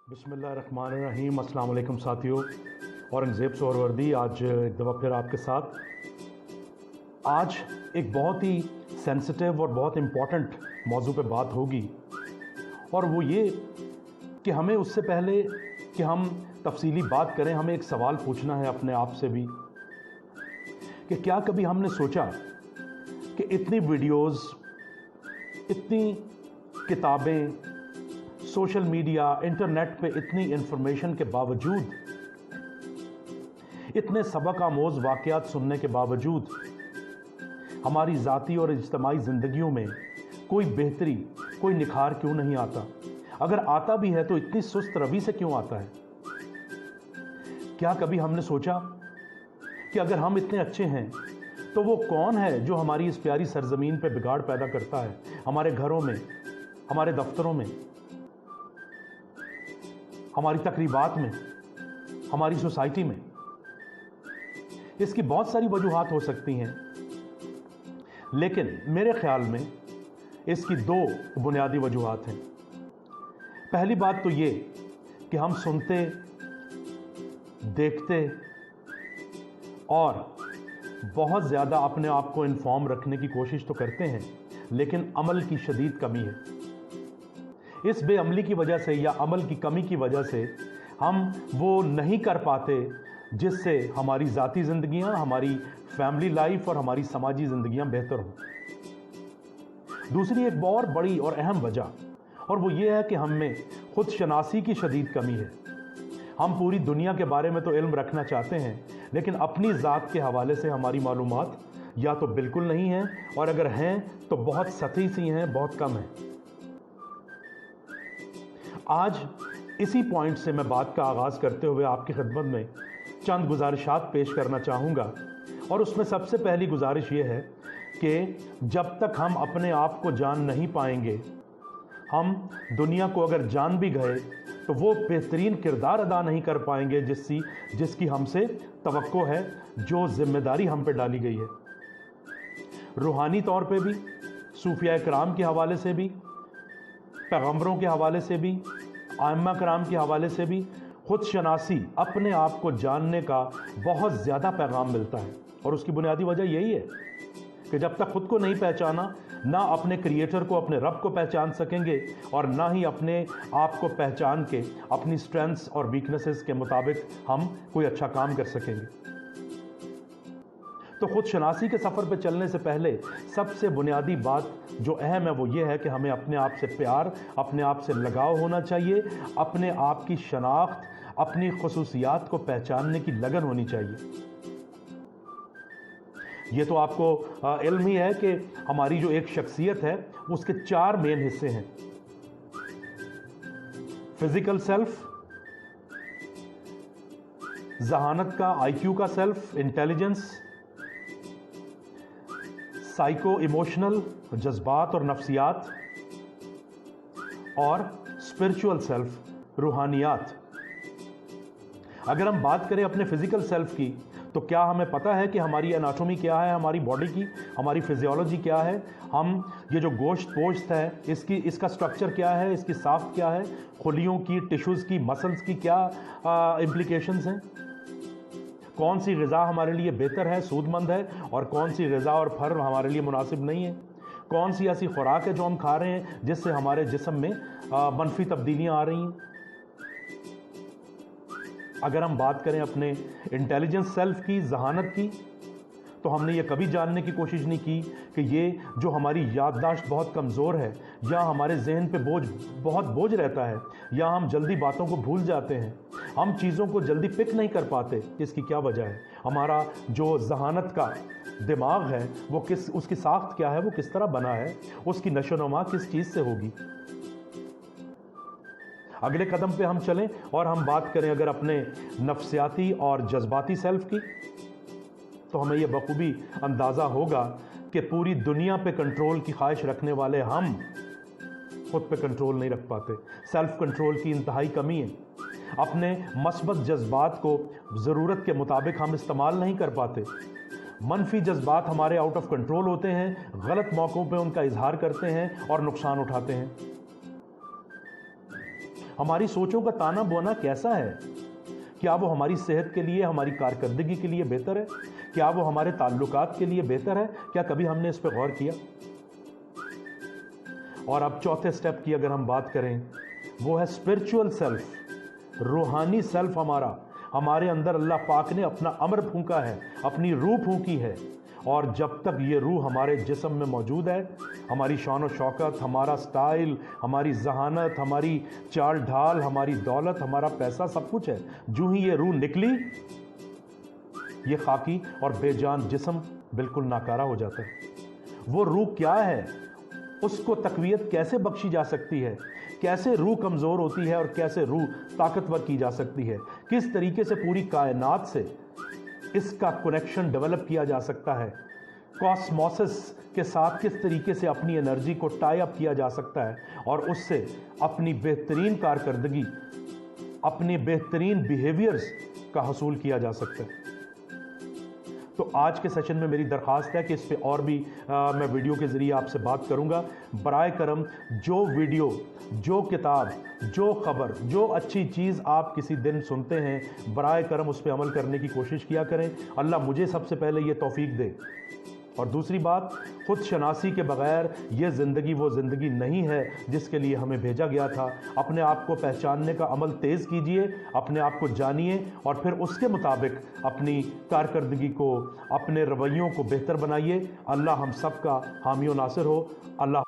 बिस्मिल्लाहिर्रहमानिर्रहीम। अस्सलाम वालेकुम साथियों, औरंगज़ेब सोहरवर्दी आज एक दफ़ा फिर आपके साथ। आज एक बहुत ही सेंसिटिव और बहुत इम्पॉर्टेंट मौजू पे बात होगी, और वो ये कि हमें उससे पहले कि हम तफसीली बात करें, हमें एक सवाल पूछना है अपने आप से भी कि क्या कभी हमने सोचा कि इतनी वीडियोस, इतनी किताबें, सोशल मीडिया, इंटरनेट पे इतनी इंफॉर्मेशन के बावजूद, इतने सबक आमोज़ वाक़यात सुनने के बावजूद हमारी ज़ाती और इज्तिमाई ज़िंदगियों में कोई बेहतरी, कोई निखार क्यों नहीं आता? अगर आता भी है तो इतनी सुस्त रवि से क्यों आता है? क्या कभी हमने सोचा कि अगर हम इतने अच्छे हैं तो वो कौन है जो हमारी इस प्यारी सरजमीन पे बिगाड़ पैदा करता है, हमारे घरों में, हमारे दफ्तरों में, हमारी तकरीबात में, हमारी सोसाइटी में? इसकी बहुत सारी वजूहात हो सकती हैं, लेकिन मेरे ख्याल में इसकी दो बुनियादी वजूहात हैं। पहली बात तो ये कि हम सुनते, देखते और बहुत ज़्यादा अपने आप को इन्फॉर्म रखने की कोशिश तो करते हैं, लेकिन अमल की शदीद कमी है। इस बेअमली की वजह से या अमल की कमी की वजह से हम वो नहीं कर पाते जिससे हमारी ज़ाती ज़िंदगियाँ, हमारी फैमिली लाइफ और हमारी समाजी ज़िंदगियाँ बेहतर हों। दूसरी एक बहुत बड़ी और अहम वजह, और वो ये है कि हम में खुद शनासी की शदीद कमी है। हम पूरी दुनिया के बारे में तो इल्म रखना चाहते हैं, लेकिन अपनी ज़ात के हवाले से हमारी मालूमात या तो बिल्कुल नहीं हैं, और अगर हैं तो बहुत सतही सी हैं, बहुत कम हैं। आज इसी पॉइंट से मैं बात का आगाज़ करते हुए आपकी खिदमत में चंद गुजारिशात पेश करना चाहूँगा, और उसमें सबसे पहली गुजारिश ये है कि जब तक हम अपने आप को जान नहीं पाएंगे, हम दुनिया को अगर जान भी गए तो वो बेहतरीन किरदार अदा नहीं कर पाएंगे जिसकी हमसे तवक्को है, जो जिम्मेदारी हम पे डाली गई है। रूहानी तौर पे भी, सूफिया कराम के हवाले से भी, पैगंबरों के हवाले से भी, आइम्मा कराम के हवाले से भी खुद शनासी, अपने आप को जानने का बहुत ज़्यादा पैगाम मिलता है। और उसकी बुनियादी वजह यही है कि जब तक खुद को नहीं पहचाना, ना अपने क्रिएटर को, अपने रब को पहचान सकेंगे, और ना ही अपने आप को पहचान के अपनी स्ट्रेंथ्स और वीकनेसेस के मुताबिक हम कोई अच्छा काम कर सकेंगे। तो खुद शनासी के सफ़र पे चलने से पहले सबसे बुनियादी बात जो अहम है वो ये है कि हमें अपने आप से प्यार, अपने आप से लगाव होना चाहिए, अपने आप की शनाख्त, अपनी खुसूसियात को पहचानने की लगन होनी चाहिए। ये तो आपको इल्म ही है कि हमारी जो एक शख्सियत है उसके चार मेन हिस्से हैं: फिजिकल सेल्फ, जहानत का, आईक्यू का सेल्फ, इंटेलिजेंस, साइको इमोशनल, जज्बात और नफ्सियात, और स्पिरिचुअल सेल्फ, रूहानियात। अगर हम बात करें अपने फिजिकल सेल्फ की, तो क्या हमें पता है कि हमारी एनाटॉमी क्या है, हमारी बॉडी की, हमारी फिजियोलॉजी क्या है? हम ये जो गोश्त पोश्त है, इसका स्ट्रक्चर क्या है, इसकी साख्त क्या है, खुलियों की, टिश्यूज़ की, मसल्स की क्या इम्प्लीकेशंस हैं? कौन सी ग़िज़ा हमारे लिए बेहतर है, सूदमंद है, और कौन सी ग़िज़ा और फर्म हमारे लिए मुनासिब नहीं है? कौन सी ऐसी खुराक है जो हम खा रहे हैं जिससे हमारे जिस्म में मनफी तब्दीलियाँ आ रही हैं? अगर हम बात करें अपने इंटेलिजेंस सेल्फ की, जहानत की, तो हमने ये कभी जानने की कोशिश नहीं की कि ये जो हमारी याददाश्त बहुत कमज़ोर है, या हमारे जहन पे बहुत बोझ रहता है, या हम जल्दी बातों को भूल जाते हैं, हम चीज़ों को जल्दी पिक नहीं कर पाते, इसकी क्या वजह है? हमारा जो जहानत का दिमाग है वो उसकी साख्त क्या है, वो किस तरह बना है, उसकी नशोनुमा किस चीज़ से होगी? अगले कदम पे हम चलें और हम बात करें अगर अपने नफ्सियाती और जज्बाती सेल्फ की, तो हमें यह बखूबी अंदाज़ा होगा कि पूरी दुनिया पे कंट्रोल की ख्वाहिश रखने वाले हम खुद पे कंट्रोल नहीं रख पाते। सेल्फ कंट्रोल की इंतहाई कमी है। अपने मस्बत जज्बात को ज़रूरत के मुताबिक हम इस्तेमाल नहीं कर पाते। मनफी जज्बात हमारे आउट ऑफ कंट्रोल होते हैं, गलत मौक़ों पे उनका इजहार करते हैं और नुकसान उठाते हैं। हमारी सोचों का ताना बोना कैसा है? क्या वो हमारी सेहत के लिए, हमारी कारकर्दगी के लिए बेहतर है? क्या वो हमारे ताल्लुकात के लिए बेहतर है? क्या कभी हमने इस पर गौर किया? और अब चौथे स्टेप की अगर हम बात करें, वो है स्पिरिचुअल सेल्फ, रूहानी सेल्फ। हमारे अंदर अल्लाह पाक ने अपना अमर फूंका है, अपनी रूह फूंकी है, और जब तक ये रूह हमारे जिस्म में मौजूद है, हमारी शान और शौकत, हमारा स्टाइल, हमारी जहानत, हमारी चाल ढाल, हमारी दौलत, हमारा पैसा, सब कुछ है। जो ही ये रूह निकली, ये खाकी और बेजान जिस्म बिल्कुल नाकारा हो जाता है। वो रूह क्या है, उसको तकवीयत कैसे बख्शी जा सकती है, कैसे रूह कमज़ोर होती है और कैसे रूह ताकतवर की जा सकती है, किस तरीके से पूरी कायनात से इसका कनेक्शन डेवलप किया जा सकता है, कॉस्मोसिस के साथ किस तरीके से अपनी एनर्जी को टाई अप किया जा सकता है और उससे अपनी बेहतरीन कारकर्दगी, अपने बेहतरीन बिहेवियर्स का हसूल किया जा सकता है। तो आज के सेशन में मेरी दरख्वास्त है कि इस पे और भी मैं वीडियो के ज़रिए आपसे बात करूंगा। बराए करम जो वीडियो, जो किताब, जो खबर, जो अच्छी चीज़ आप किसी दिन सुनते हैं, बराए करम उस पर अमल करने की कोशिश किया करें। अल्लाह मुझे सबसे पहले ये तौफीक दे। और दूसरी बात, खुद शनासी के बग़ैर ये ज़िंदगी वो ज़िंदगी नहीं है जिसके लिए हमें भेजा गया था। अपने आप को पहचानने का अमल तेज़ कीजिए, अपने आप को जानिए और फिर उसके मुताबिक अपनी कारकर्दगी को, अपने रवैयों को बेहतर बनाइए। अल्लाह हम सब का हामी व नासिर हो। अल्लाह